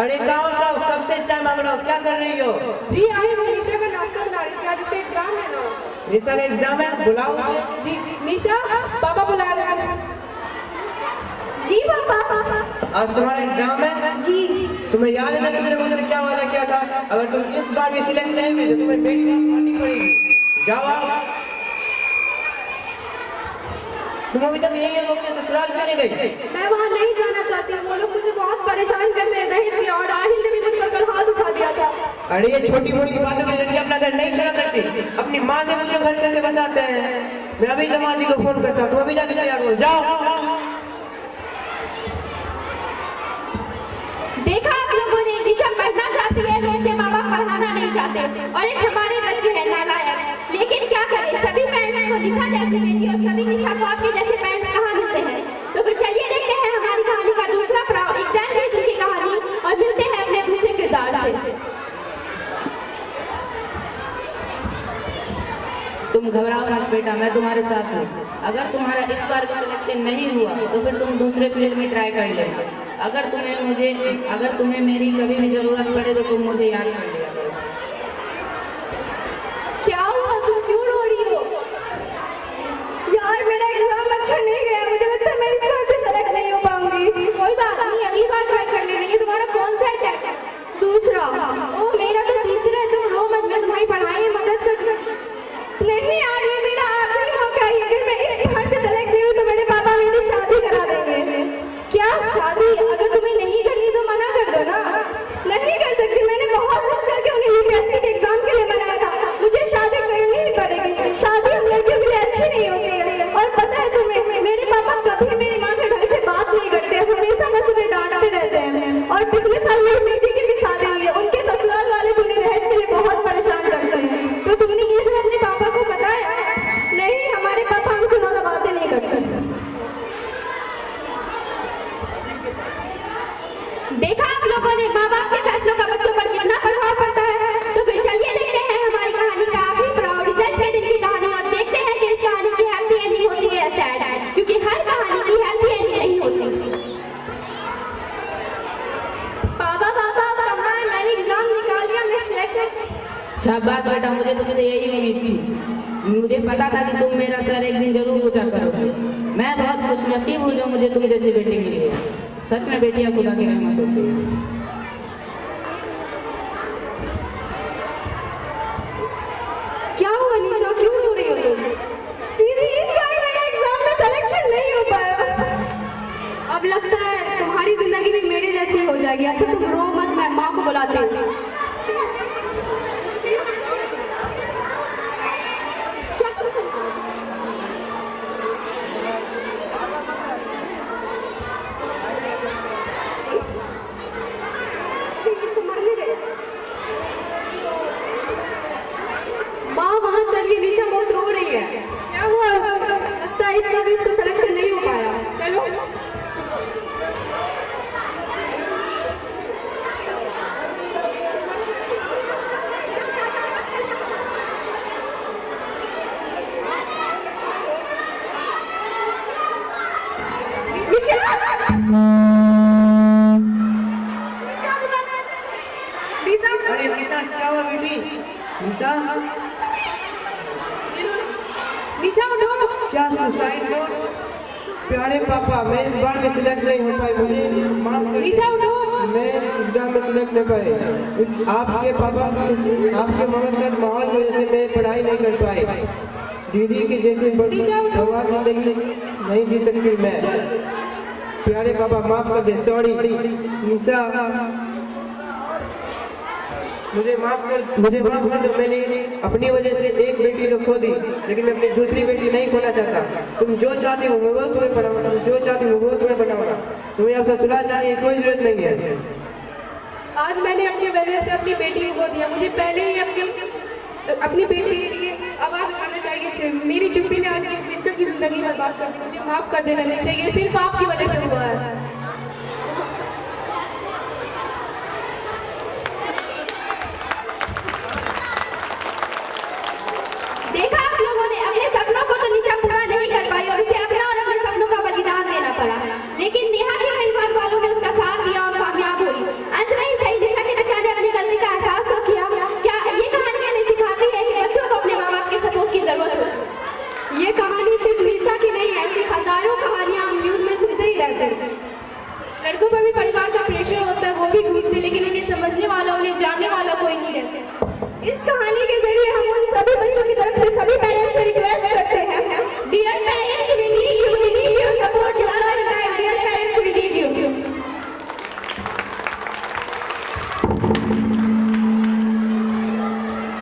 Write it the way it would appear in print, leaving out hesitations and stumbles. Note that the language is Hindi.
अरे गाँव साहब कब से चाय मांग रहा हूँ, क्या कर रही हो? जी आई वो निशा का नाश्ता बना रही थी, आज उसका एग्जाम है ना। निशा का एग्जाम है, बुलाओ उसे। जी जी निशा, पापा बुला रहे हैं। जी पापा। आज तुम्हारा एग्जाम है? जी। तुम्हें याद है ना तुमने मुझसे क्या वादा किया था? अगर तुम इस बार भी सिलेक्ट नहीं हुए तो तुम्हें मेरी बात माननी पड़ेगी। जाओ आओ। तुम अभी तक यही हो, अपने ससुराल क्यों नहीं गई? मैं वहाँ नहीं जाना चाहती हूँ, वो लोग मुझे बहुत परेशान करते हैं दहेज के, और आहिल ने भी मुझ पर कल हाथ उठा दिया था। अरे ये छोटी मोटी बातों के लिए अपना घर नहीं चला करती, अपनी माँ से पूछो घर कैसे बसाते हैं। मैं अभी दमाजी को फोन करता हूँ, तुम अभी जाके तैयार हो जाओ। देखा आप लोगों ने, निशा पढ़ना चाहती है तो उसके माँ बाप पढ़ाना नहीं चाहते, और एक हमारे बच्चे हैं नालायक। लेकिन क्या करें, सभी पेरेंट्स को निशा जैसी बेटी और सभी निशा को आपके जैसे पेरेंट्स कहाँ मिलते हैं। तो फिर चलिए देखते हैं हमारी कहानी का दूसरा पड़ाव, एग्जाम के दिन की कहानी, और मिलते हैं अपने दूसरे किरदार से। तुम घबराओ मत बेटा, मैं तुम्हारे साथ हूँ। अगर तुम्हारा इस बार भी सिलेक्शन नहीं हुआ तो फिर तुम दूसरे फील्ड में ट्राई कर लेना। अगर तुम्हें मेरी कभी भी जरूरत पड़े तो तुम मुझे याद कर लिया करो। क्या हुआ, तुम क्यों रो रही हो? यार मेरा एग्जाम अच्छा नहीं गया, मुझे लगता है मैं इस बार भी सेलेक्ट नहीं हो पाऊंगी। कोई बात नहीं, अगली बार ट्राई कर लेना। ये तुम्हारा कौन सा अटैम्प्ट है? दूसरा। ओ मेरा तो तीसरा है, तुम रो मत, मैं तुम्हारी पढ़ाई में मदद कर। नहीं यार, ये मेरा आखिरी मौका है, अगर मैं इस बार भी सेलेक्ट नहीं हुई तो मेरे पापा मेरी शादी करा देंगे। क्या शादी? अगर तुम्हें नहीं करनी तो मना कर दो ना। नहीं कर सकती, मैंने बहुत जिद करके उन्हें यूपीएससी के एग्जाम के लिए मनाया था। मुझे शादी करनी ही पड़ेगी, शादी हम लड़कियों के लिए अच्छी नहीं होती है। और पता है तुम्हें, मेरे पापा कभी मेरी माँ से ढंग से बात नहीं करते, हमेशा बस उन्हें डांटते रहते हैं। और पिछले साल मेरी दीदी की भी शादी हुई है, उनके ससुराल वाले भी उन्हें दहेज के लिए बहुत परेशान करते हैं। तो तुमने ये सब अपने पापा को बताया? नहीं, हमारे पापा हमसे ज्यादा बातें नहीं करते। देखा आप लोगों ने, माँ बाप के फैसलों का बच्चों पर कितना प्रभाव पड़ता है। तो फिर चलिए देखते हैं हमारी कहानी का आखिरी पड़ाव, रिजल्ट के दिन की कहानी, और देखते हैं कि इस कहानी की हैप्पी एंडिंग होती है या सैड, क्योंकि हर कहानी की हैप्पी एंडिंग नहीं होती। बाबा बाबा कहाँ है? मैंने एग्जाम निकाल लिया, मैं सिलेक्ट। शाबाश बेटा, मुझे तुमसे यही उम्मीद थी। मुझे पता था कि तुम मेरा सर एक दिन जरूर ऊंचा करोगे। मैं बहुत खुशनसीब हूँ जो मुझे तुम जैसी बेटी मिली है। सच में बेटियां खुदा की रहमत होती है। क्या हुआ निशा, क्यों रो रही हो तुम? दीदी, इस बार मेरा एग्जाम में सिलेक्शन नहीं हो पाया। अब लगता है तुम्हारी जिंदगी भी मेरे जैसी हो जाएगी। अच्छा तुम रो मत, मैं माँ को बुलाती हूँ। माँ वहाँ चलिए, निशा बहुत रो रही है। क्या हुआ? लगता है इस बार भी इसका सिलेक्शन नहीं हो पाया। चलो। अरे निशा, क्या हुआ बेटी? निशा निशा उठो। क्या सुसाइड नोट? प्यारे पापा, मैं इस बार भी सिलेक्ट नहीं हो पाई, मुझे माफ कर निशा उठो। मैं एग्जाम में सिलेक्ट नहीं पाए। आपके पापा, आपके मामा के साथ माहौल की वजह से मैं पढ़ाई नहीं कर पाई। दीदी की जैसे बर्बाद जिंदगी नहीं जी सकती मैं। प्यारे पापा माफ कर दे, सॉरी। निशा मुझे माफ कर दो। मैंने अपनी वजह से एक बेटी तो खो दी, लेकिन मैं अपनी दूसरी बेटी नहीं खोना चाहता। तुम जो चाहती हो वो तुम्हें बनाऊंगा, तुम जो चाहती हो वो तुम्हें बनाऊंगा। तुम्हें अब ससुराल जाने की कोई जरूरत नहीं है। आज मैंने अपनी वजह से अपनी बेटी को खो दिया। मुझे पहले ही अपनी बेटी के लिए आवाज उठाना चाहिए थी। मेरी चुप्पी ने आज मेरे बच्चों की जिंदगी बर्बाद कर दी। मुझे माफ कर देना नहीं चाहिए, सिर्फ आपकी वजह से हुआ है। देखा आप लोगों ने, अपने सपनों को तो निशा पूरा नहीं कर पाई और उसे अपना और अपने सपनों का बलिदान देना पड़ा, लेकिन नेहा के परिवार वालों ने उसका साथ दिया और कामयाब हुई। अंत में we need it. इस कहानी के जरिए हम उन सभी बच्चों की तरफ से सभी पेरेंट्स से रिक्वेस्ट करते हैं, dear parents, we need your support, love